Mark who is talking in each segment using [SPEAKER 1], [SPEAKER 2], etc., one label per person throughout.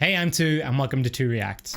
[SPEAKER 1] Hey, I'm Tu, and welcome to Tu Reacts.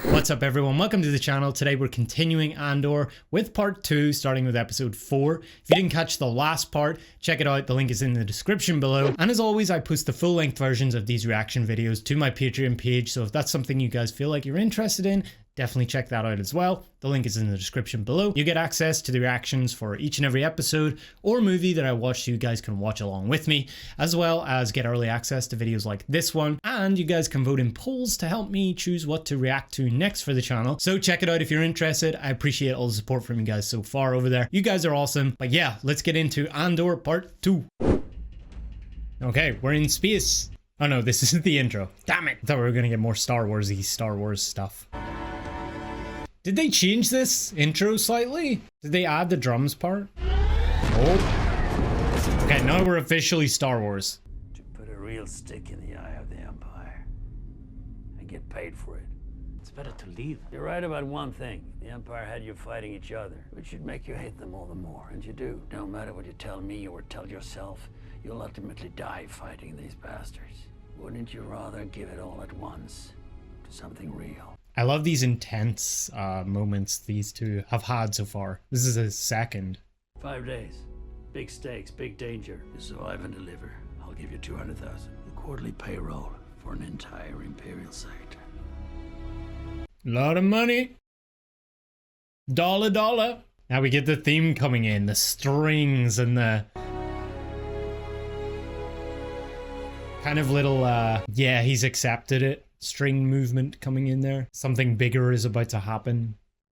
[SPEAKER 1] What's up everyone, welcome to the channel. Today we're continuing Andor with part 2, starting with episode 4. If you didn't catch the last part, check it out, the link is in the description below. And as always, I post the full length versions of these reaction videos to my Patreon page, so if that's something you guys feel like you're interested in, definitely check that out as well. The link is in the description below. You get access to the reactions for each and every episode or movie that I watch, so you guys can watch along with me, as well as get early access to videos like this one. And you guys can vote in polls to help me choose what to react to next for the channel. So check it out if you're interested. I appreciate all the support from you guys so far over there. You guys are awesome. But yeah, let's get into Andor part 2. Okay, we're in space. Oh no, this isn't the intro. Damn it. I thought we were gonna get more Star Wars stuff. Did they change this intro slightly? Did they add the drums part? Oh. Okay, now we're officially Star Wars.
[SPEAKER 2] To put a real stick in the eye of the Empire and get paid for it. It's better to leave. You're right about one thing. The Empire had you fighting each other, which should make you hate them all the more, and you do. No matter what you tell me or tell yourself, you'll ultimately die fighting these bastards. Wouldn't you rather give it all at once to something real?
[SPEAKER 1] I love these intense moments these two have had so far. This is a second.
[SPEAKER 2] 5 days. Big stakes, big danger. You survive and deliver, I'll give you 200,000. The quarterly payroll for an entire Imperial sector.
[SPEAKER 1] Lot of money. Dollar. Now we get the theme coming in, the strings and the kind of little, yeah, he's accepted it. String movement coming in there. Something bigger is about to happen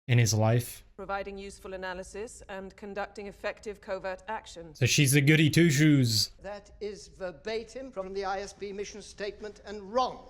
[SPEAKER 1] in his life.
[SPEAKER 3] Providing useful analysis and conducting effective covert action.
[SPEAKER 1] So she's the goody two-shoes.
[SPEAKER 4] That is verbatim from the ISB mission statement and wrong.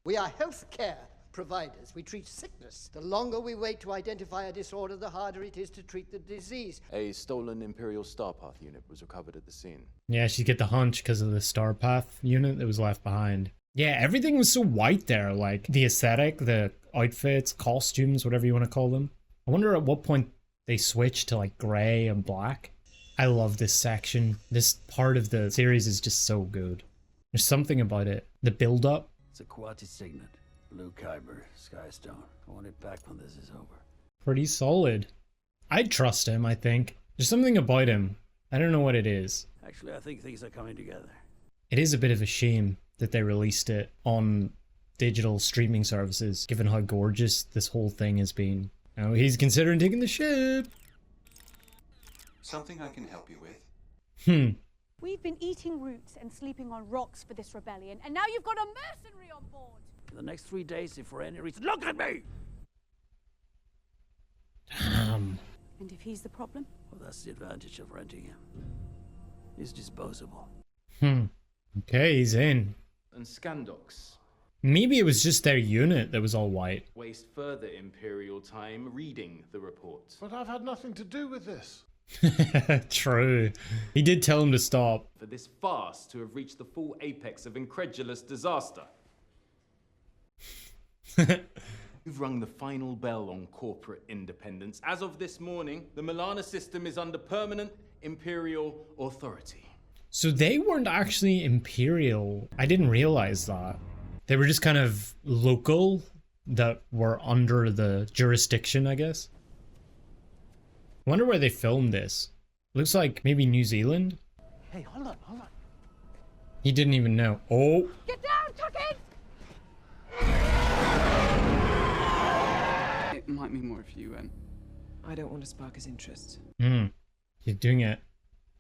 [SPEAKER 4] We are healthcare providers. We treat sickness. The longer we wait to identify a disorder, the harder it is to treat the disease.
[SPEAKER 5] A stolen Imperial Starpath unit was recovered at the scene.
[SPEAKER 1] Yeah, she get the hunch because of the Starpath unit that was left behind. Yeah, everything was so white there, like the aesthetic, the outfits, costumes, whatever you want to call them. I wonder at what point they switched to like grey and black. I love this section. This part of the series is just so good. There's something about it. The build-up.
[SPEAKER 2] It's a quality signet. Blue Kyber, Skystone. I want it back when this is over.
[SPEAKER 1] Pretty solid. I'd trust him, I think. There's something about him. I don't know what it is.
[SPEAKER 2] Actually, I think things are coming together.
[SPEAKER 1] It is a bit of a shame that they released it on digital streaming services, given how gorgeous this whole thing has been. Now he's considering taking the ship.
[SPEAKER 6] Something I can help you with?
[SPEAKER 7] We've been eating roots and sleeping on rocks for this rebellion, and now you've got a mercenary on board.
[SPEAKER 2] In the next 3 days, if for any reason, look at me!
[SPEAKER 1] Damn.
[SPEAKER 7] And if he's the problem?
[SPEAKER 2] Well, that's the advantage of renting him. He's disposable.
[SPEAKER 1] Okay, he's in.
[SPEAKER 5] And Scandox.
[SPEAKER 1] Maybe it was just their unit that was all white.
[SPEAKER 5] Waste further Imperial time reading the report.
[SPEAKER 8] But I've had nothing to do with this.
[SPEAKER 1] True. He did tell him to stop.
[SPEAKER 5] For this farce to have reached the full apex of incredulous disaster. You've rung the final bell on corporate independence. As of this morning, the Milana system is under permanent Imperial authority.
[SPEAKER 1] So they weren't actually Imperial. I didn't realize that. They were just kind of local that were under the jurisdiction, I guess. I wonder where they filmed this. Looks like maybe New Zealand.
[SPEAKER 8] Hey, hold on.
[SPEAKER 1] He didn't even know. Oh.
[SPEAKER 7] Get down, Tuck in!
[SPEAKER 9] It might mean more if you went.
[SPEAKER 3] I don't want to spark his interest.
[SPEAKER 1] You're doing it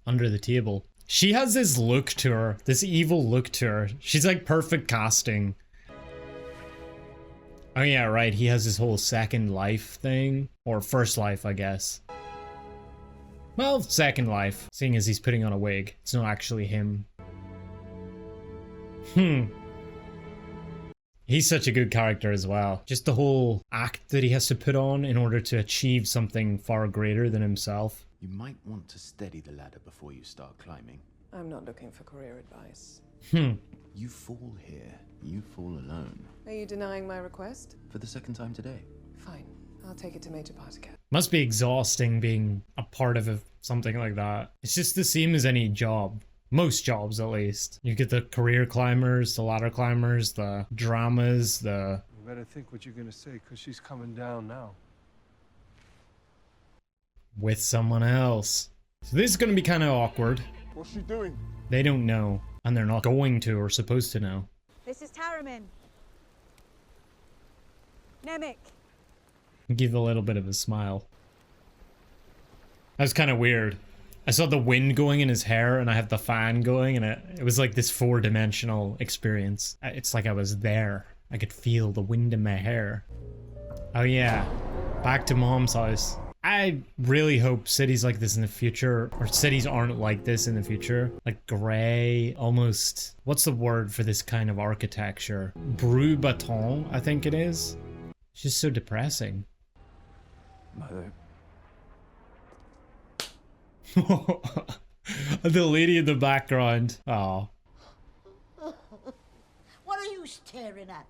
[SPEAKER 1] under the table. She has this look to her, this evil look to her. She's like perfect casting. Oh yeah, right, he has this whole second life thing. Or first life, I guess. Well, second life, seeing as he's putting on a wig. It's not actually him. He's such a good character as well. Just the whole act that he has to put on in order to achieve something far greater than himself.
[SPEAKER 6] You might want to steady the ladder before you start climbing.
[SPEAKER 3] I'm not looking for career advice.
[SPEAKER 6] You fall here, you fall alone.
[SPEAKER 3] Are you denying my request?
[SPEAKER 6] For the second time today.
[SPEAKER 3] Fine. I'll take it to Major Particat.
[SPEAKER 1] Must be exhausting being a part of something like that. It's just the same as any job. Most jobs, at least. You get the career climbers, the ladder climbers, the dramas, the...
[SPEAKER 8] You better think what you're gonna say, because she's coming down now.
[SPEAKER 1] with someone else. So this is going to be kind of awkward.
[SPEAKER 8] What's she doing?
[SPEAKER 1] They don't know, and they're not going to or supposed to know.
[SPEAKER 7] This is Taramin. Nemik.
[SPEAKER 1] Give a little bit of a smile. That was kind of weird. I saw the wind going in his hair, and I have the fan going, and it was like this 4-dimensional experience. It's like I was there. I could feel the wind in my hair. Oh yeah, back to Mom's house. I really hope cities like this in the future, or cities aren't like this in the future. Like grey, almost, what's the word for this kind of architecture? Bru Baton, I think it is. It's just so depressing.
[SPEAKER 6] Mother.
[SPEAKER 1] The lady in the background. Oh.
[SPEAKER 9] What are you staring at?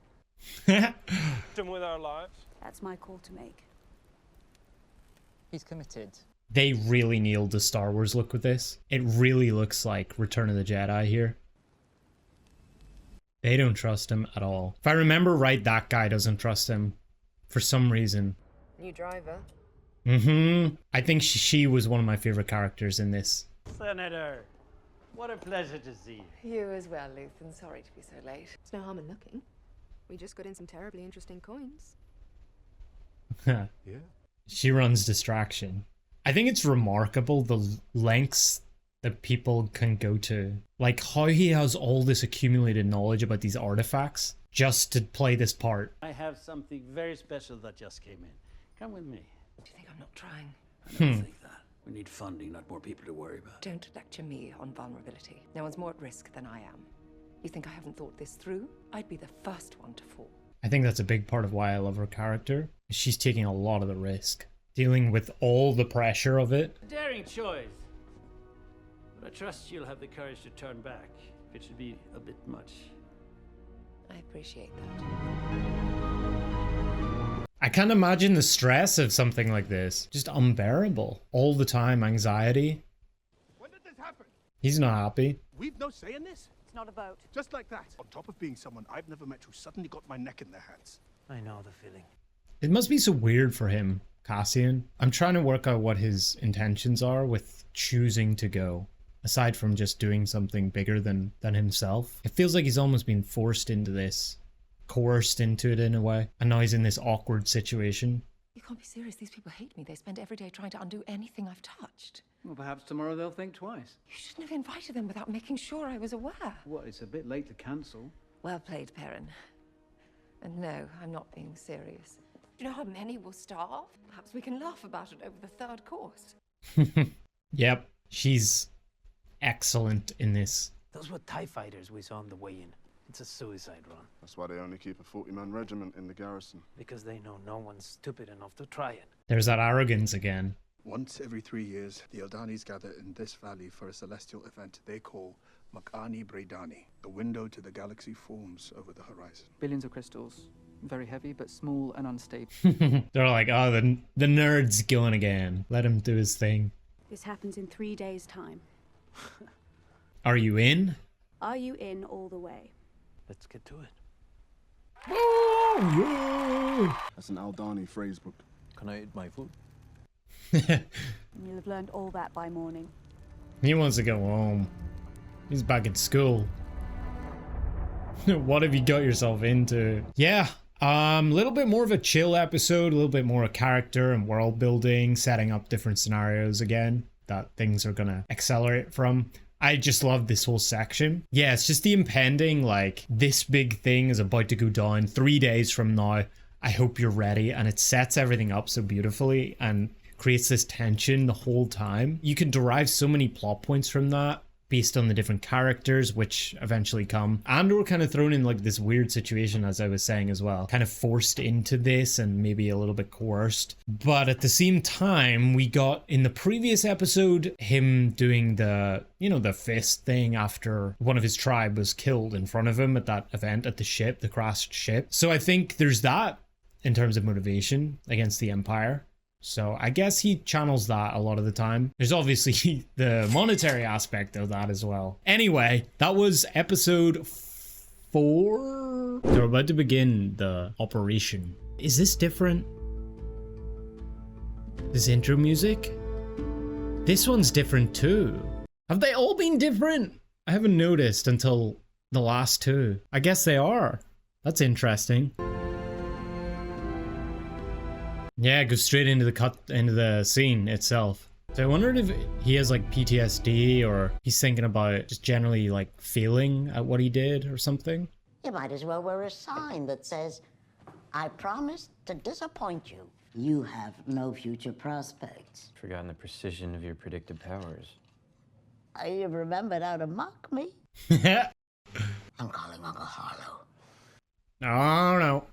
[SPEAKER 8] With our lives.
[SPEAKER 7] That's my call to make.
[SPEAKER 10] He's committed.
[SPEAKER 1] They really nailed the Star Wars look with this. It really looks like Return of the Jedi here. They don't trust him at all. If I remember right, that guy doesn't trust him for some reason.
[SPEAKER 3] New driver.
[SPEAKER 1] I think she was one of my favorite characters in this.
[SPEAKER 2] Senator, what a pleasure to see you.
[SPEAKER 3] You as well, Luthen. Sorry to be so late.
[SPEAKER 11] It's no harm in looking. We just got in some terribly interesting coins.
[SPEAKER 8] Yeah.
[SPEAKER 1] She runs distraction. I think it's remarkable the lengths that people can go to. Like how he has all this accumulated knowledge about these artifacts just to play this part.
[SPEAKER 2] I have something very special that just came in. Come with me.
[SPEAKER 11] Do you think I'm not trying?
[SPEAKER 2] I don't think that. We need funding, not more people to worry about.
[SPEAKER 11] Don't lecture me on vulnerability. No one's more at risk than I am. You think I haven't thought this through? I'd be the first one to fall.
[SPEAKER 1] I think that's a big part of why I love her character. She's taking a lot of the risk, dealing with all the pressure of it.
[SPEAKER 2] Daring choice. But I trust you'll have the courage to turn back if it should be a bit much.
[SPEAKER 11] I appreciate that.
[SPEAKER 1] I can't imagine the stress of something like this. Just unbearable. All the time, anxiety.
[SPEAKER 8] When did this happen?
[SPEAKER 1] He's not happy.
[SPEAKER 8] We've no say in this?
[SPEAKER 7] It's not a vote.
[SPEAKER 8] Just like that. On top of being someone I've never met who suddenly got my neck in their hands.
[SPEAKER 2] I know the feeling.
[SPEAKER 1] It must be so weird for him, Cassian. I'm trying to work out what his intentions are with choosing to go. Aside from just doing something bigger than himself. It feels like he's almost been forced into this. Coerced into it in a way. And now he's in this awkward situation.
[SPEAKER 11] You can't be serious. These people hate me. They spend every day trying to undo anything I've touched.
[SPEAKER 10] Well, perhaps tomorrow they'll think twice.
[SPEAKER 11] You shouldn't have invited them without making sure I was aware.
[SPEAKER 10] What, it's a bit late to cancel.
[SPEAKER 11] Well played, Perrin. And no, I'm not being serious. Do you know how many will starve? Perhaps we can laugh about it over the third course.
[SPEAKER 1] Yep, she's excellent in this.
[SPEAKER 2] Those were TIE fighters we saw on the way in. It's a suicide run.
[SPEAKER 12] That's why they only keep a 40-man regiment in the garrison.
[SPEAKER 2] Because they know no one's stupid enough to try it.
[SPEAKER 1] There's that arrogance again.
[SPEAKER 8] Once every 3 years, the Eldanis gather in this valley for a celestial event they call Makani Bredani. The window to the galaxy forms over the horizon.
[SPEAKER 10] Billions of crystals. Very heavy, but small and unstable.
[SPEAKER 1] They're like, oh, the nerd's going again. Let him do his thing.
[SPEAKER 7] This happens in 3 days' time.
[SPEAKER 1] Are you in?
[SPEAKER 7] Are you in all the way?
[SPEAKER 2] Let's get to it.
[SPEAKER 1] Oh, yeah.
[SPEAKER 12] That's an Aldani phrase book.
[SPEAKER 6] Can I eat my food?
[SPEAKER 7] You'll have learned all that by morning.
[SPEAKER 1] He wants to go home. He's back at school. What have you got yourself into? Yeah, a little bit more of a chill episode, a little bit more of character and world building, setting up different scenarios again that things are gonna accelerate from. I just love this whole section. Yeah, it's just the impending, like, this big thing is about to go down 3 days from now. I hope you're ready. And it sets everything up so beautifully and creates this tension the whole time. You can derive so many plot points from that based on the different characters which eventually come. Andor kind of thrown in like this weird situation, as I was saying as well, kind of forced into this and maybe a little bit coerced. But at the same time, we got in the previous episode him doing the, you know, the fist thing after one of his tribe was killed in front of him at that event at the ship, the crashed ship. So I think there's that in terms of motivation against the Empire. So I guess he channels that a lot of the time. There's obviously the monetary aspect of that as well. Anyway, that was episode 4. They're about to begin the operation. Is this different? This intro music? This one's different too. Have they all been different? I haven't noticed until the last 2. I guess they are. That's interesting. Yeah, go straight into the scene itself. So I wondered if he has like PTSD or he's thinking about just generally like failing at what he did or something.
[SPEAKER 9] You might as well wear a sign that says, I promise to disappoint you. You have no future prospects.
[SPEAKER 13] Forgotten the precision of your predictive powers.
[SPEAKER 9] You've remembered how to mock me. I'm calling Uncle Harlow.
[SPEAKER 1] Oh no.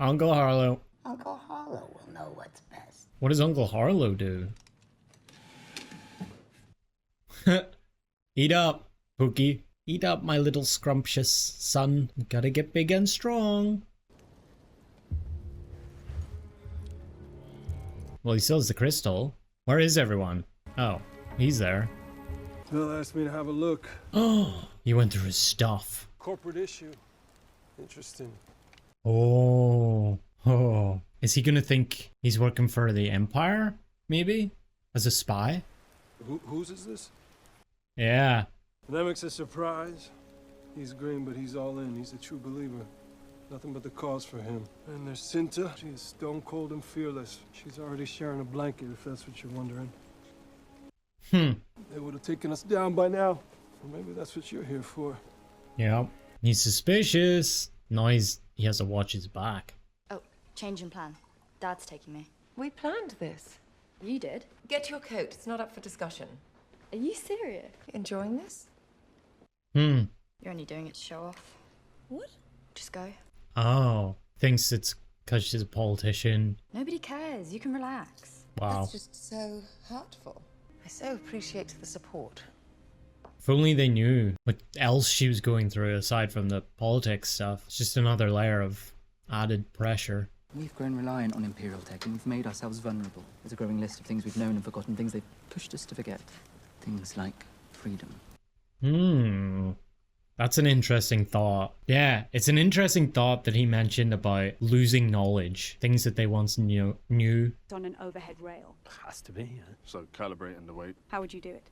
[SPEAKER 1] Uncle Harlow.
[SPEAKER 9] Uncle Harlow will know what's best.
[SPEAKER 1] What does Uncle Harlow do? Eat up, Pookie. Eat up, my little scrumptious son. You gotta get big and strong. Well, he still has the crystal. Where is everyone? Oh, he's there.
[SPEAKER 14] Bill asked me to have a look.
[SPEAKER 1] Oh, you went through his stuff.
[SPEAKER 14] Corporate issue. Interesting.
[SPEAKER 1] Oh. Oh. Is he gonna think he's working for the Empire? Maybe? As a spy?
[SPEAKER 14] Whose is this?
[SPEAKER 1] Yeah.
[SPEAKER 14] Nemec's a surprise. He's green, but he's all in. He's a true believer. Nothing but the cause for him. And there's Cinta. She is stone cold and fearless. She's already sharing a blanket, if that's what you're wondering. They would have taken us down by now. Or maybe that's what you're here for.
[SPEAKER 1] Yeah. He's suspicious. Now he has to watch his back.
[SPEAKER 15] Oh, change in plan. Dad's taking me.
[SPEAKER 11] We planned this.
[SPEAKER 15] You did?
[SPEAKER 11] Get your coat. It's not up for discussion.
[SPEAKER 15] Are you serious?
[SPEAKER 11] Enjoying this?
[SPEAKER 15] You're only doing it to show off. What? Just go.
[SPEAKER 1] Oh. Thinks it's because she's a politician.
[SPEAKER 15] Nobody cares. You can relax.
[SPEAKER 1] Wow.
[SPEAKER 11] That's just so hurtful. I so appreciate the support.
[SPEAKER 1] If only they knew what else she was going through aside from the politics stuff. It's just another layer of added pressure.
[SPEAKER 10] We've grown reliant on Imperial tech, and we've made ourselves vulnerable. There's a growing list of things we've known and forgotten, things they've pushed us to forget. Things like freedom.
[SPEAKER 1] That's an interesting thought. Yeah, it's an interesting thought that he mentioned about losing knowledge. Things that they once knew.
[SPEAKER 7] It's on an overhead rail.
[SPEAKER 8] Has to be, yeah.
[SPEAKER 12] So calibrating the weight.
[SPEAKER 7] How would you do it?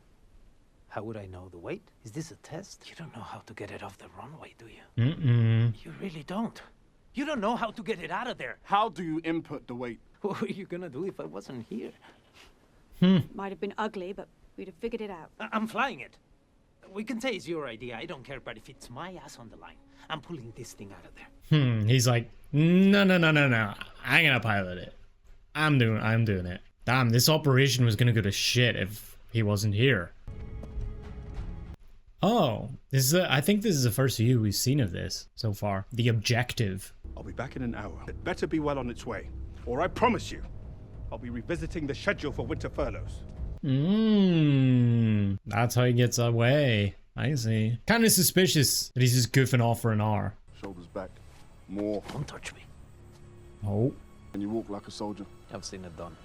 [SPEAKER 2] How would I know the weight? Is this a test? You don't know how to get it off the runway, do you? You really don't. You don't know how to get it out of there.
[SPEAKER 12] How do you input the weight?
[SPEAKER 2] What were you gonna do if I wasn't here?
[SPEAKER 7] Might have been ugly, but we'd have figured it out.
[SPEAKER 2] I'm flying it. We can say it's your idea. I don't care, but if it's my ass on the line, I'm pulling this thing out of there.
[SPEAKER 1] He's like, no. I'm gonna pilot it. I'm doing it. Damn, this operation was gonna go to shit if he wasn't here. Oh, I think this is the first view we've seen of this so far. The objective.
[SPEAKER 8] I'll be back in an hour. It better be well on its way, or I promise you, I'll be revisiting the schedule for winter furloughs.
[SPEAKER 1] That's how he gets away. I see. Kind of suspicious that he's just goofing off for an hour.
[SPEAKER 12] Shoulders back. More.
[SPEAKER 2] Don't touch me.
[SPEAKER 1] Oh.
[SPEAKER 12] And you walk like a soldier.
[SPEAKER 2] I've seen it done.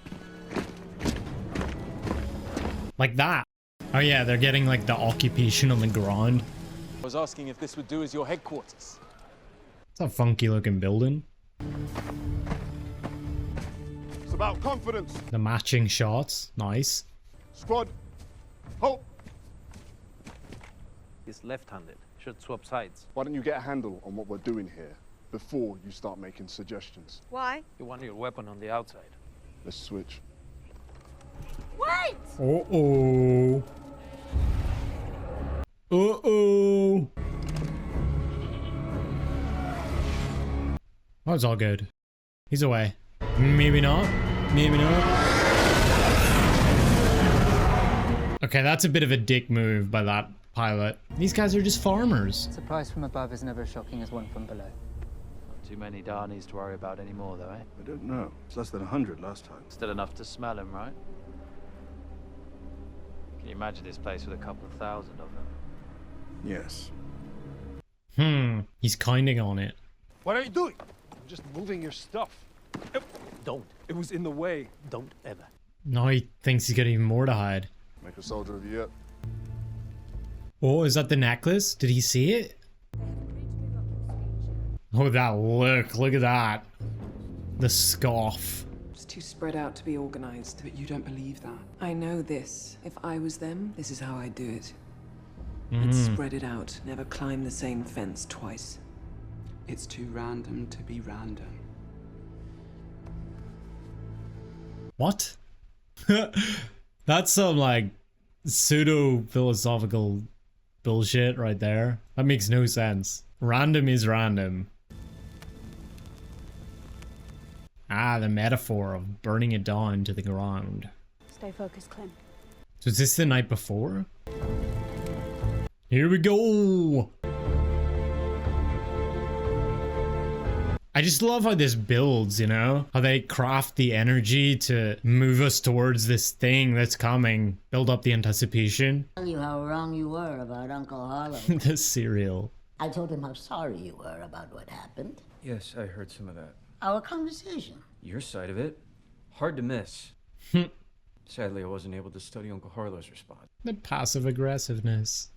[SPEAKER 1] Like that. Oh yeah, they're getting like the occupation on the ground.
[SPEAKER 5] I was asking if this would do as your headquarters.
[SPEAKER 1] It's a funky looking building.
[SPEAKER 12] It's about confidence.
[SPEAKER 1] The matching shots. Nice.
[SPEAKER 12] Squad. Halt.
[SPEAKER 2] He's left-handed. Should swap sides.
[SPEAKER 12] Why don't you get a handle on what we're doing here before you start making suggestions?
[SPEAKER 7] Why?
[SPEAKER 2] You want your weapon on the outside.
[SPEAKER 12] Let's switch.
[SPEAKER 7] Wait!
[SPEAKER 1] Uh-oh. Uh-oh. Oh, it's all good. He's away. Maybe not. Maybe not. Okay, that's a bit of a dick move by that pilot. These guys are just farmers.
[SPEAKER 10] Surprise from above is never as shocking as one from below.
[SPEAKER 13] Not too many Darnies to worry about anymore, though, eh?
[SPEAKER 8] I don't know. It's less than 100 last time.
[SPEAKER 13] Still enough to smell them, right? Can you imagine this place with a couple of thousand of them?
[SPEAKER 8] Yes.
[SPEAKER 1] He's kinding on it.
[SPEAKER 8] What are you doing? I'm just moving your stuff.
[SPEAKER 16] Don't.
[SPEAKER 14] It was in the way.
[SPEAKER 16] Don't ever.
[SPEAKER 1] Now he thinks he's got even more to hide.
[SPEAKER 12] Make a soldier of you yet?
[SPEAKER 1] Oh, is that the necklace? Did he see it? Oh, that look. Look at that. The scoff.
[SPEAKER 17] It's too spread out to be organized. But you don't believe that. I know this. If I was them, this is how I'd do it. I'd spread it out. Never climb the same fence twice.
[SPEAKER 10] It's too random to be random.
[SPEAKER 1] What? That's some like pseudo-philosophical bullshit right there. That makes no sense. Random is random. Ah, the metaphor of burning it down to the ground.
[SPEAKER 7] Stay focused, Clem.
[SPEAKER 1] So is this the night before? Here we go! I just love how this builds, you know? How they craft the energy to move us towards this thing that's coming. Build up the anticipation.
[SPEAKER 9] Tell you how wrong you were about Uncle Harlow.
[SPEAKER 1] The cereal.
[SPEAKER 9] I told him how sorry you were about what happened.
[SPEAKER 18] Yes, I heard some of that.
[SPEAKER 9] Our conversation.
[SPEAKER 18] Your side of it? Hard to miss. Sadly, I wasn't able to study Uncle Harlow's response.
[SPEAKER 1] The passive aggressiveness.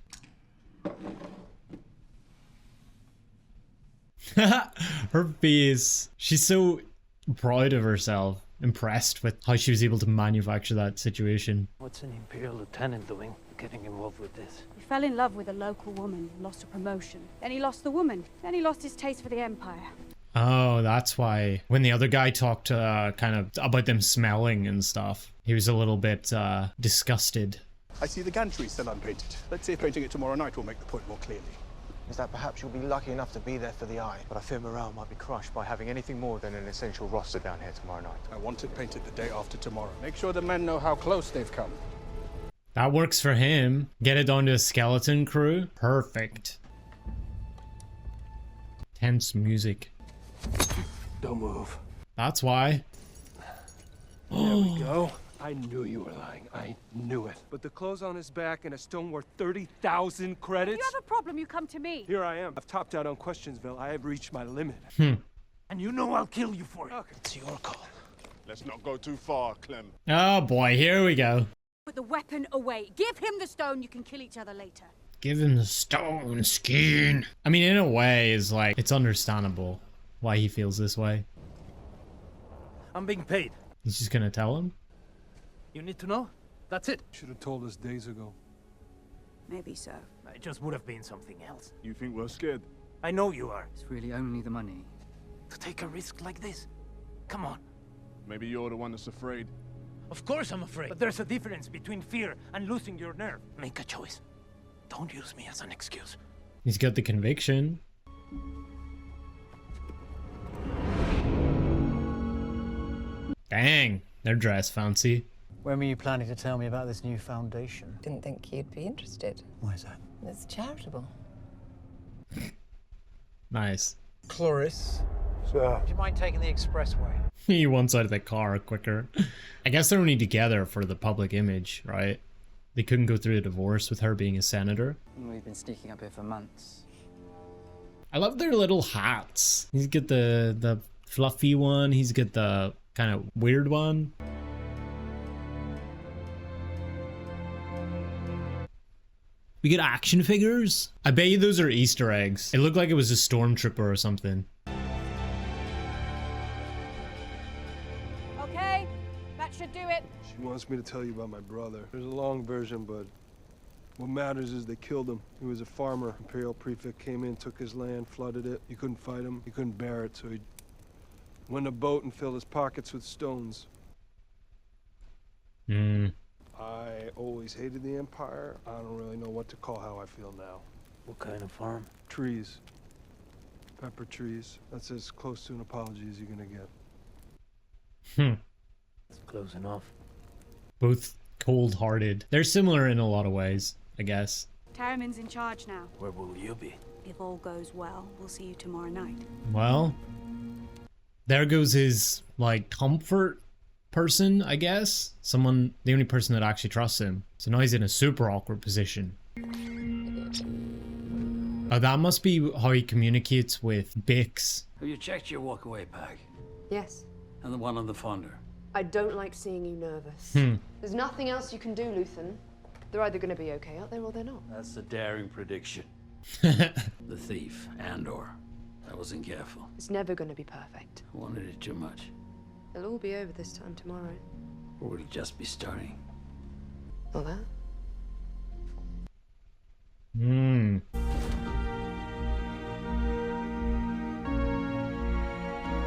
[SPEAKER 1] Her face. She's so proud of herself. Impressed with how she was able to manufacture that situation.
[SPEAKER 16] What's an Imperial lieutenant doing getting involved with this?
[SPEAKER 7] He fell in love with a local woman, lost a promotion. Then he lost the woman. Then he lost his taste for the Empire.
[SPEAKER 1] Oh, that's why when the other guy talked kind of about them smelling and stuff, he was a little bit disgusted.
[SPEAKER 8] I see the gantry still unpainted. Let's see if painting it tomorrow night will make the point more clearly.
[SPEAKER 19] Is that perhaps you'll be lucky enough to be there for the eye, but I fear morale might be crushed by having anything more than an essential roster down here tomorrow night.
[SPEAKER 8] I want it painted the day after tomorrow. Make sure the men know how close they've come.
[SPEAKER 1] That works for him. Get it down to a skeleton crew. Perfect. Tense music.
[SPEAKER 14] Don't move.
[SPEAKER 1] That's why.
[SPEAKER 14] There we go. I knew you were lying. I knew it. But the clothes on his back and a stone worth 30,000 credits?
[SPEAKER 7] If you have a problem, you come to me.
[SPEAKER 14] Here I am. I've topped out on Questionsville. I have reached my limit.
[SPEAKER 16] And you know I'll kill you for it.
[SPEAKER 14] Okay.
[SPEAKER 16] It's your call.
[SPEAKER 12] Let's not go too far, Clem.
[SPEAKER 1] Oh boy, here we go.
[SPEAKER 7] Put the weapon away. Give him the stone. You can kill each other later.
[SPEAKER 1] Give him the stone skin. I mean, in a way, is like, it's understandable why he feels this way.
[SPEAKER 16] I'm being paid.
[SPEAKER 1] He's just gonna tell him?
[SPEAKER 16] You need to know? That's it.
[SPEAKER 14] Should have told us days ago.
[SPEAKER 7] Maybe so.
[SPEAKER 16] It just would have been something else.
[SPEAKER 12] You think we're scared?
[SPEAKER 16] I know you are.
[SPEAKER 10] It's really only the money.
[SPEAKER 16] To take a risk like this? Come on.
[SPEAKER 12] Maybe you're the one that's afraid.
[SPEAKER 16] Of course I'm afraid. But there's a difference between fear and losing your nerve. Make a choice. Don't use me as an excuse.
[SPEAKER 1] He's got the conviction. Dang, they're dressed fancy.
[SPEAKER 20] When were you planning to tell me about this new foundation?
[SPEAKER 11] Didn't think you'd be interested.
[SPEAKER 20] Why is that?
[SPEAKER 11] It's charitable.
[SPEAKER 1] Nice.
[SPEAKER 20] Cloris.
[SPEAKER 14] Sir.
[SPEAKER 20] Do you mind taking the expressway?
[SPEAKER 1] He wants out of the car quicker. I guess they're only together for the public image, right? They couldn't go through a divorce with her being a senator.
[SPEAKER 10] We've been sneaking up here for months.
[SPEAKER 1] I love their little hats. He's got the fluffy one. He's got the kind of weird one. We get action figures. I bet you those are Easter eggs. It looked like it was a stormtrooper or something.
[SPEAKER 7] Okay, that should do it.
[SPEAKER 14] She wants me to tell you about my brother. There's a long version, but what matters is they killed him. He was a farmer. Imperial prefect came in, took his land, flooded it. You couldn't fight him. He couldn't bear it, so he went in a boat and filled his pockets with stones. I always hated the Empire. I don't really know what to call how I feel now.
[SPEAKER 16] What kind of farm?
[SPEAKER 14] Trees. Pepper trees. That's as close to an apology as you're gonna get.
[SPEAKER 16] It's close enough.
[SPEAKER 1] Both cold-hearted. They're similar in a lot of ways, I guess.
[SPEAKER 7] Tarriman's in charge now.
[SPEAKER 16] Where will you be?
[SPEAKER 7] If all goes well, we'll see you tomorrow night.
[SPEAKER 1] Well, there goes his, like, comfort person, I guess. Someone, the only person that actually trusts him. So now he's in a super awkward position. Oh, that must be how he communicates with Bix.
[SPEAKER 2] Have you checked your walk-away bag?
[SPEAKER 11] Yes.
[SPEAKER 2] And the one on the Fonder.
[SPEAKER 21] I don't like seeing you nervous. There's nothing else you can do, Luthen. They're either going to be okay out there or they're not.
[SPEAKER 2] That's a daring prediction. The thief, Andor. I wasn't careful.
[SPEAKER 21] It's never going to be perfect.
[SPEAKER 2] I wanted it too much.
[SPEAKER 21] It'll all be over this time tomorrow.
[SPEAKER 2] Or will it just be starting?
[SPEAKER 21] Or that?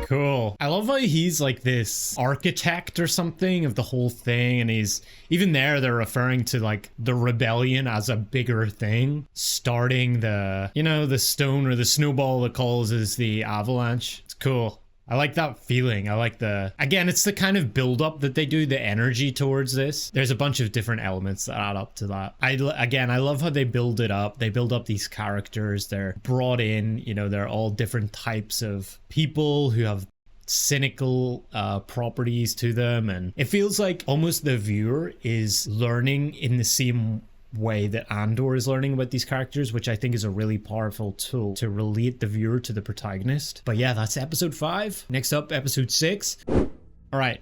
[SPEAKER 1] Cool. I love how he's like this architect or something of the whole thing, and he's even there they're referring to like the rebellion as a bigger thing, starting the, you know, the stone or the snowball that causes the avalanche. It's cool. I like that feeling. I like again, it's the kind of build up that they do, the energy towards this. There's a bunch of different elements that add up to that. I love how they build it up. They build up these characters. They're brought in, you know, they're all different types of people who have cynical properties to them. And it feels like almost the viewer is learning in the same way that Andor is learning about these characters, which I think is a really powerful tool to relate the viewer to the protagonist. But yeah, that's episode 5. Next up, episode 6. All right,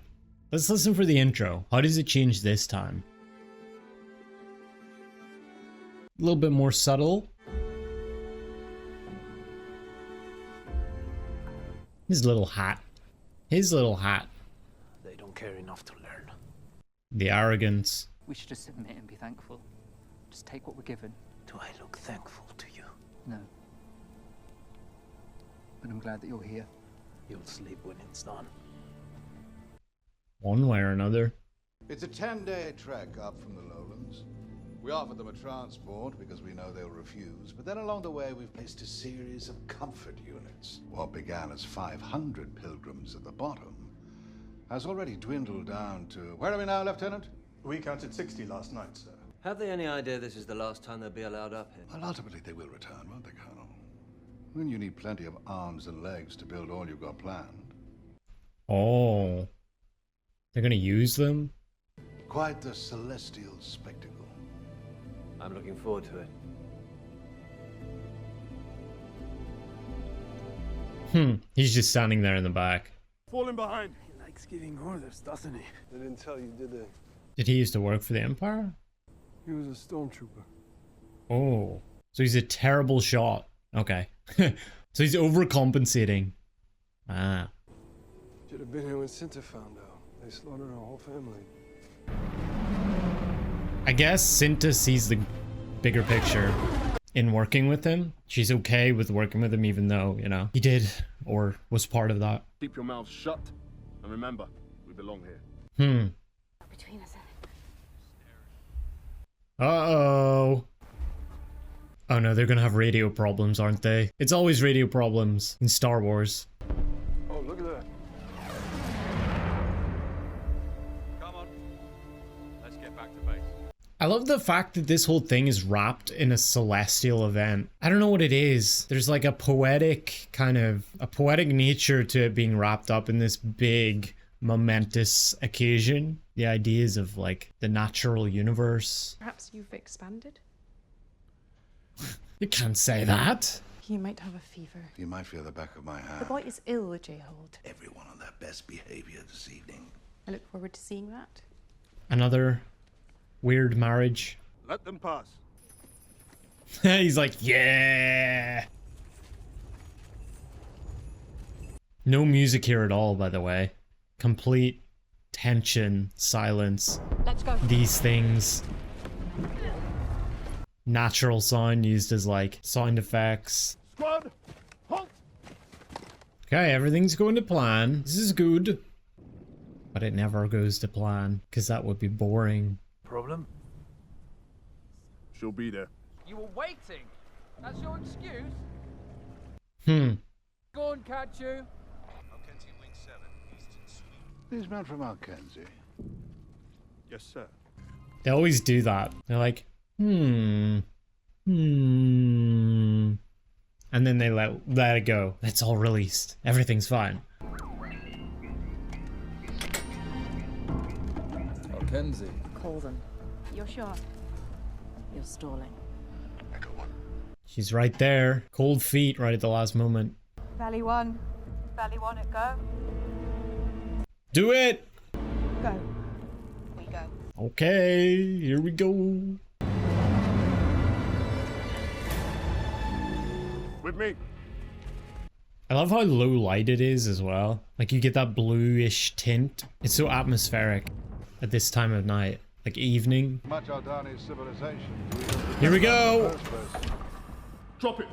[SPEAKER 1] let's listen for the intro. How does it change this time? A little bit more subtle. His little hat. His little hat.
[SPEAKER 16] They don't care enough to learn.
[SPEAKER 1] The arrogance.
[SPEAKER 10] We should just submit and be thankful. Just take what we're given.
[SPEAKER 16] Do I look thankful to you?
[SPEAKER 10] No. But I'm glad that you're here.
[SPEAKER 16] You'll sleep when it's done.
[SPEAKER 1] One way or another.
[SPEAKER 22] It's a 10-day trek up from the lowlands. We offered them a transport because we know they'll refuse, but then along the way we've placed a series of comfort units. What began as 500 pilgrims at the bottom has already dwindled down to... Where are we now, Lieutenant?
[SPEAKER 8] We counted 60 last night, sir.
[SPEAKER 23] Have they any idea this is the last time they'll be allowed up here?
[SPEAKER 22] Well, ultimately they will return, won't they, Colonel? Then you need plenty of arms and legs to build all you've got planned.
[SPEAKER 1] Oh. They're gonna use them?
[SPEAKER 22] Quite the celestial spectacle.
[SPEAKER 23] I'm looking forward to it.
[SPEAKER 1] He's just standing there in the back.
[SPEAKER 14] Falling behind.
[SPEAKER 16] He likes giving orders, doesn't he?
[SPEAKER 14] They didn't tell you, did they?
[SPEAKER 1] Did he used to work for the Empire?
[SPEAKER 14] He was a stormtrooper.
[SPEAKER 1] Oh. So he's a terrible shot. Okay. So he's overcompensating. Ah.
[SPEAKER 14] Should have been here when Cinta found out. They slaughtered our whole family.
[SPEAKER 1] I guess Cinta sees the bigger picture in working with him. She's okay with working with him even though, you know, he did or was part of that.
[SPEAKER 12] Keep your mouth shut. And remember, we belong here.
[SPEAKER 7] Between us.
[SPEAKER 1] Uh-oh. Oh no, they're gonna have radio problems, aren't they? It's always radio problems in Star Wars.
[SPEAKER 14] Oh, look at that.
[SPEAKER 23] Come on. Let's get back to base.
[SPEAKER 1] I love the fact that this whole thing is wrapped in a celestial event. I don't know what it is. There's like a poetic nature to it being wrapped up in this big, momentous occasion. The ideas of like the natural universe.
[SPEAKER 3] Perhaps you've expanded?
[SPEAKER 1] You can't say that.
[SPEAKER 3] You might have a fever.
[SPEAKER 22] You might feel the back of my hand.
[SPEAKER 3] The boy is ill, J-Hold.
[SPEAKER 22] Everyone on their best behavior this evening.
[SPEAKER 3] I look forward to seeing that.
[SPEAKER 1] Another weird marriage.
[SPEAKER 12] Let them pass.
[SPEAKER 1] He's like, yeah. No music here at all, by the way. Complete tension, silence.
[SPEAKER 7] Let's go.
[SPEAKER 1] These things. Natural sound used as like sound effects.
[SPEAKER 12] Squad, halt!
[SPEAKER 1] Okay, everything's going to plan. This is good. But it never goes to plan, because that would be boring.
[SPEAKER 16] Problem?
[SPEAKER 12] She'll be there.
[SPEAKER 24] You were waiting? That's your excuse? Go on, catch you.
[SPEAKER 22] These men from Alkenzi.
[SPEAKER 12] Yes, sir.
[SPEAKER 1] They always do that. They're like, and then they let it go. It's all released. Everything's fine.
[SPEAKER 23] Kenzie.
[SPEAKER 7] Call them. You're sure? You're stalling.
[SPEAKER 1] She's right there. Cold feet right at the last moment.
[SPEAKER 7] Valley 1. Valley 1 at go.
[SPEAKER 1] Do it!
[SPEAKER 7] Go. We go.
[SPEAKER 1] Okay, here we go.
[SPEAKER 12] With me.
[SPEAKER 1] I love how low light it is as well. Like you get that bluish tint. It's so atmospheric at this time of night. Like evening.
[SPEAKER 22] Much Aldani civilization.
[SPEAKER 1] Here we go.
[SPEAKER 12] Drop it.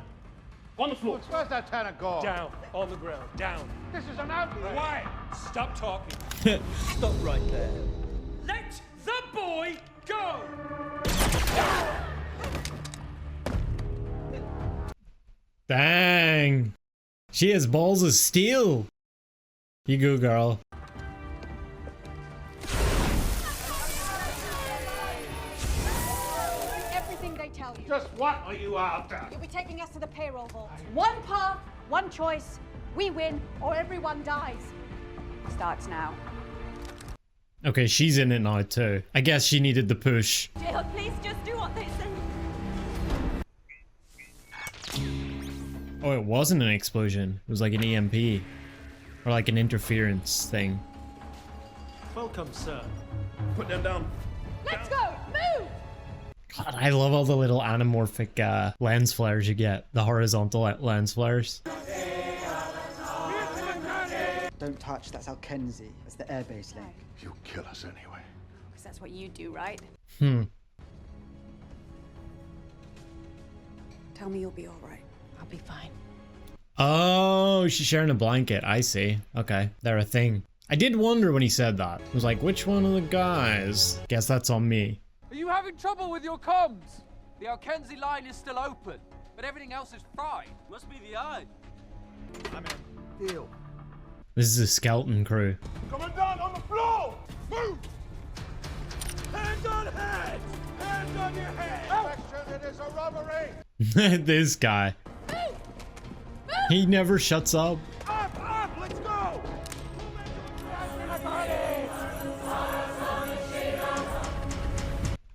[SPEAKER 12] On the floor.
[SPEAKER 22] Where's that tenant go?
[SPEAKER 16] Down. On the ground. Down.
[SPEAKER 22] This is an outrage.
[SPEAKER 16] Quiet. Stop talking. Stop right there. Let the boy go!
[SPEAKER 1] Dang. She has balls of steel. You go, girl.
[SPEAKER 7] Everything they tell you.
[SPEAKER 22] Just what are you after?
[SPEAKER 7] You'll be taking us to the payroll vault. One path, one choice. We win or everyone dies. Starts now.
[SPEAKER 1] Okay, she's in it now too. I guess she needed the push.
[SPEAKER 7] Jill, please just do what they say.
[SPEAKER 1] Oh, it wasn't an explosion. It was like an EMP. Or like an interference thing.
[SPEAKER 16] Welcome, sir. Put them down.
[SPEAKER 7] Let's go! Move!
[SPEAKER 1] God, I love all the little anamorphic lens flares you get. The horizontal lens flares.
[SPEAKER 10] Don't touch, that's Kenzie. That's the airbase link.
[SPEAKER 22] You kill us anyway.
[SPEAKER 7] Because that's what you do, right? Tell me you'll be all right. I'll be fine.
[SPEAKER 1] Oh, she's sharing a blanket. I see. Okay, they're a thing. I did wonder when he said that. I was like, which one of the guys? Guess that's on me.
[SPEAKER 24] Are you having trouble with your comms? The Alkenzi line is still open, but everything else is fried. Must be the eye. I'm in. Deal.
[SPEAKER 1] This is a skeleton crew.
[SPEAKER 12] Commandant, on the floor! Move!
[SPEAKER 16] Hands on head! Hands on your head!
[SPEAKER 22] Objection, it is a robbery!
[SPEAKER 1] This guy. He never shuts up.
[SPEAKER 16] Up! Let's go!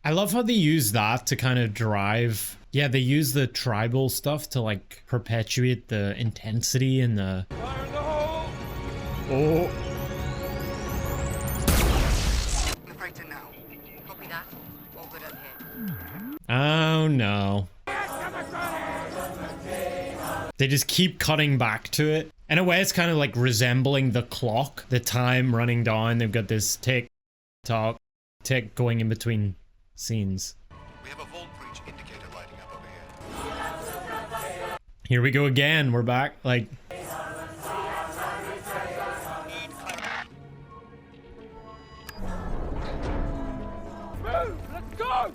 [SPEAKER 1] I love how they use that to kind of drive. Yeah, they use the tribal stuff to like perpetuate the intensity and the...
[SPEAKER 16] Fire in the hole!
[SPEAKER 1] Oh.
[SPEAKER 11] Break now. Copy that. All good up here.
[SPEAKER 1] Oh no. They just keep cutting back to it. In a way, it's kind of like resembling the clock, the time running down. They've got this tick, tock, tick going in between scenes.
[SPEAKER 22] We have a vault breach indicator lighting up over here.
[SPEAKER 1] Here we go again. We're back. Like,
[SPEAKER 16] Move! Let's go!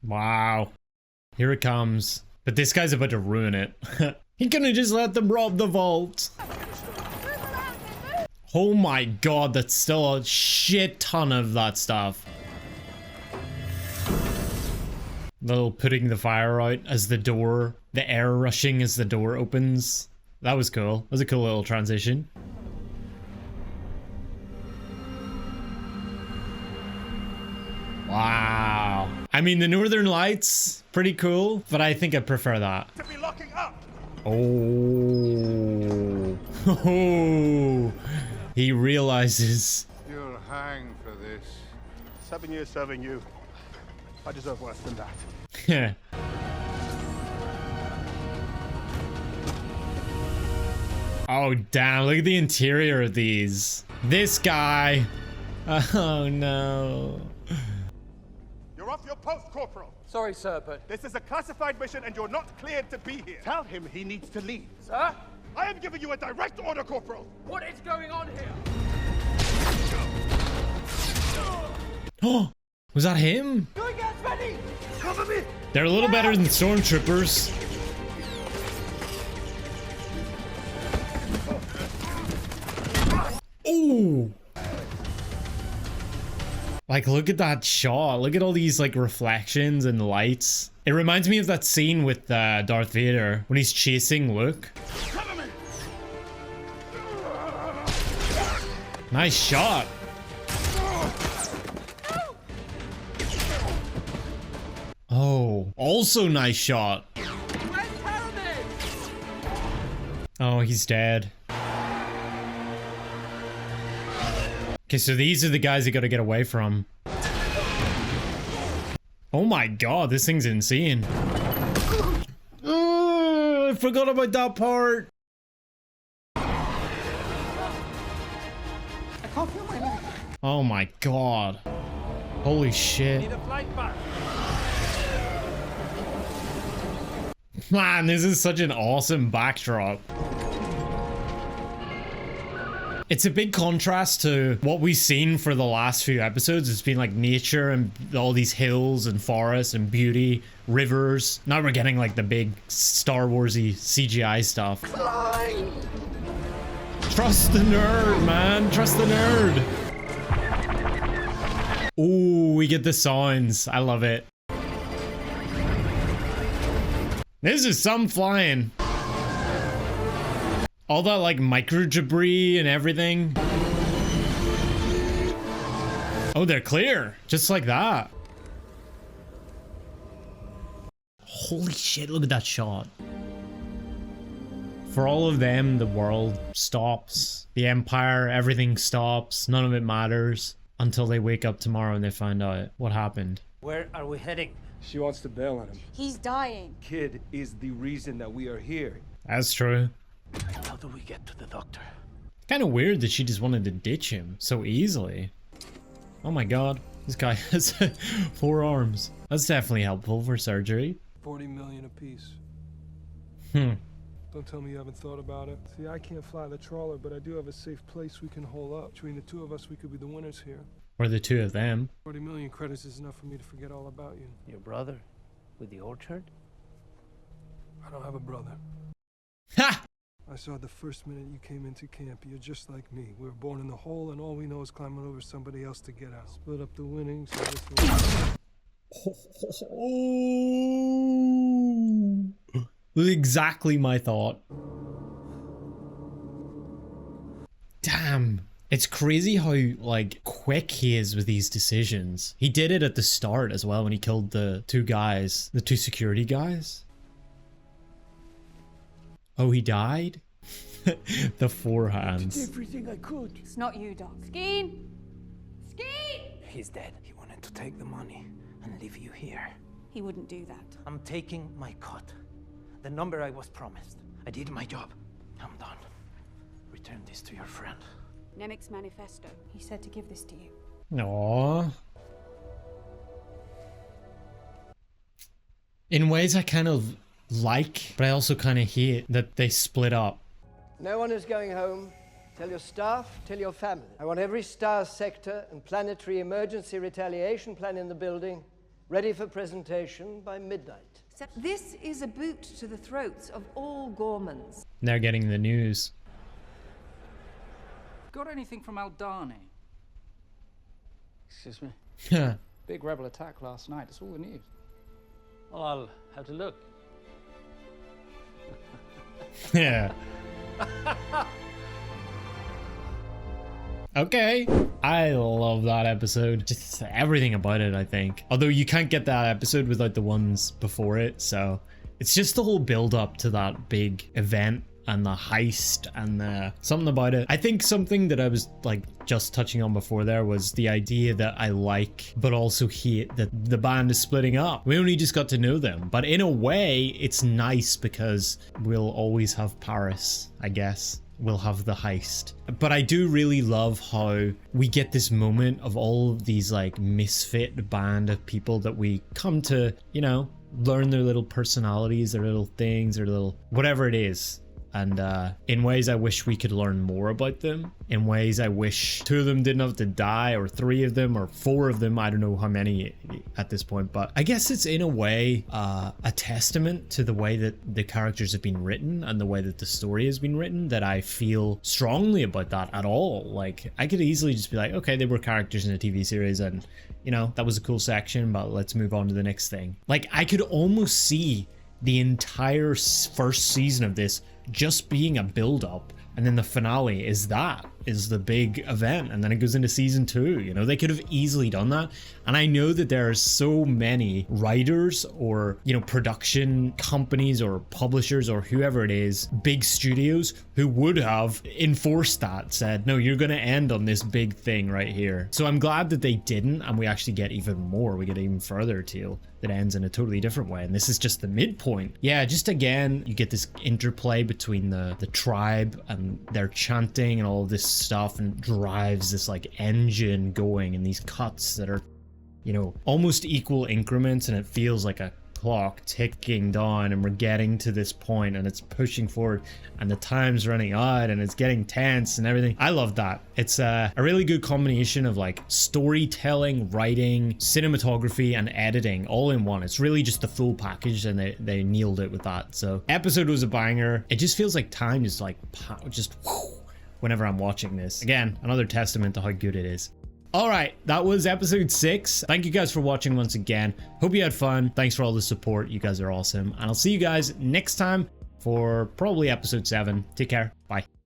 [SPEAKER 1] wow. Here it comes. But this guy's about to ruin it. He couldn't just let them rob the vault. Oh my god, that's still a shit ton of that stuff. Little putting the fire out as the door, the air rushing as the door opens. That was cool. That was a cool little transition. Wow. I mean, the Northern Lights, pretty cool, but I think I prefer that.
[SPEAKER 12] To be locking up.
[SPEAKER 1] Oh. Oh. He realizes.
[SPEAKER 22] You'll hang for this.
[SPEAKER 12] 7 years serving you. I deserve worse than that.
[SPEAKER 1] Yeah. Oh, damn. Look at the interior of these. This guy. Oh, no.
[SPEAKER 12] You're off your post, Corporal.
[SPEAKER 24] Sorry, sir, but...
[SPEAKER 12] This is a classified mission and you're not cleared to be here. Tell him he needs to leave.
[SPEAKER 24] Sir?
[SPEAKER 12] I am giving you a direct order, Corporal.
[SPEAKER 24] What is going on here?
[SPEAKER 1] Oh, was that him?
[SPEAKER 16] Going out, ready! Cover me!
[SPEAKER 1] They're a little better than stormtroopers. Ooh. Like, look at that shot. Look at all these, like, reflections and lights. It reminds me of that scene with Darth Vader when he's chasing Luke. Nice shot. Oh, also nice shot. Oh, he's dead. Okay, so these are the guys you gotta get away from. Oh my god, this thing's insane. I forgot about that part.
[SPEAKER 16] I can't feel my leg.
[SPEAKER 1] Oh my god. Holy shit.
[SPEAKER 16] Need a flight back.
[SPEAKER 1] Man, this is such an awesome backdrop. It's a big contrast to what we've seen for the last few episodes. It's been like nature and all these hills and forests and beauty, rivers. Now we're getting like the big Star Warsy CGI stuff.
[SPEAKER 16] Fly.
[SPEAKER 1] Trust the nerd, man. Trust the nerd. Ooh, we get the sounds. I love it. This is some flying. All that like micro debris and everything. Oh, they're clear. Just like that. Holy shit, look at that shot. For all of them, the world stops. The Empire, everything stops. None of it matters until they wake up tomorrow and they find out what happened.
[SPEAKER 16] Where are we heading?
[SPEAKER 14] She wants to bail on him.
[SPEAKER 7] He's dying.
[SPEAKER 14] Kid is the reason that we are here.
[SPEAKER 1] That's true.
[SPEAKER 16] How do we get to the doctor?
[SPEAKER 1] Kind of weird that she just wanted to ditch him so easily. Oh my god, this guy has 4 arms. That's definitely helpful for surgery.
[SPEAKER 14] 40 million apiece.
[SPEAKER 1] Don't
[SPEAKER 14] tell me you haven't thought about it. See, I can't fly the trawler, but I do have a safe place we can hole up. Between the two of us, we could be the winners here.
[SPEAKER 1] Or the two of them.
[SPEAKER 14] 40 million credits is enough for me to forget all about you.
[SPEAKER 16] Your brother? With the orchard?
[SPEAKER 14] I don't have a brother.
[SPEAKER 1] Ha!
[SPEAKER 14] I saw it the first minute you came into camp. You're just like me. We were born in the hole, and all we know is climbing over somebody else to get out. Split up the winnings.
[SPEAKER 1] Exactly my thought. Damn. It's crazy how, like, quick he is with these decisions. He did it at the start as well when he killed the 2 guys. The 2 security guys. Oh, he died? The 4 hands.
[SPEAKER 16] I did everything I could.
[SPEAKER 7] It's not you, Doc. Skeen! Skeen!
[SPEAKER 16] He's dead. He wanted to take the money and leave you here.
[SPEAKER 7] He wouldn't do that.
[SPEAKER 16] I'm taking my cut. The number I was promised. I did my job. I'm done. Return this to your friend.
[SPEAKER 7] Nemec's manifesto. He said to give this to you.
[SPEAKER 1] Aww. In ways I kind of like, but I also kind of hate that they split up.
[SPEAKER 4] No one is going home. Tell your staff, tell your family. I want every star sector and planetary emergency retaliation plan in the building ready for presentation by midnight.
[SPEAKER 11] Except this is a boot to the throats of all Gormans.
[SPEAKER 1] They're getting the news.
[SPEAKER 5] Got anything from Aldani?
[SPEAKER 4] Excuse me?
[SPEAKER 5] Big rebel attack last night. It's all the news.
[SPEAKER 2] Well, I'll have to look.
[SPEAKER 1] Yeah. Okay. I love that episode. Just everything about it, I think. Although you can't get that episode without the ones before it, so it's just the whole build up to that big event and the heist and the something about it. I think something that I was like just touching on before there was the idea that I like but also hate that the band is splitting up. We only just got to know them, but in a way it's nice because we'll always have Paris, I guess. We'll have the heist. But I do really love how we get this moment of all of these like misfit band of people that we come to, you know, learn their little personalities, their little things, their little whatever it is. And in ways I wish we could learn more about them. In ways I wish 2 of them didn't have to die, or 3 of them, or 4 of them. I don't know how many at this point, but I guess it's in a way a testament to the way that the characters have been written and the way that the story has been written, that I feel strongly about that at all. Like, I could easily just be like, okay, they were characters in a TV series and, you know, that was a cool section, but let's move on to the next thing. Like, I could almost see the entire first season of this just being a build-up, and then the finale is that. is the big event, and then it goes into season 2. You know, they could have easily done that. And I know that there are so many writers or, you know, production companies or publishers or whoever it is, big studios, who would have enforced that, said, no, you're going to end on this big thing right here. So I'm glad that they didn't, and we actually get even more. We get even further tale that ends in a totally different way, and this is just the midpoint. Yeah, just again, you get this interplay between the tribe and their chanting and all this stuff, and it drives this like engine going in these cuts that are, you know, almost equal increments, and it feels like a clock ticking down, and we're getting to this point and it's pushing forward and the time's running out and it's getting tense and everything. I love that. It's a really good combination of like storytelling, writing, cinematography, and editing all in one. It's really just the full package, and they nailed it with that. So episode was a banger. It just feels like time is like just whenever I'm watching this. Again, another testament to how good it is. All right, that was episode 6. Thank you guys for watching once again. Hope you had fun. Thanks for all the support. You guys are awesome. And I'll see you guys next time for probably episode 7. Take care. Bye.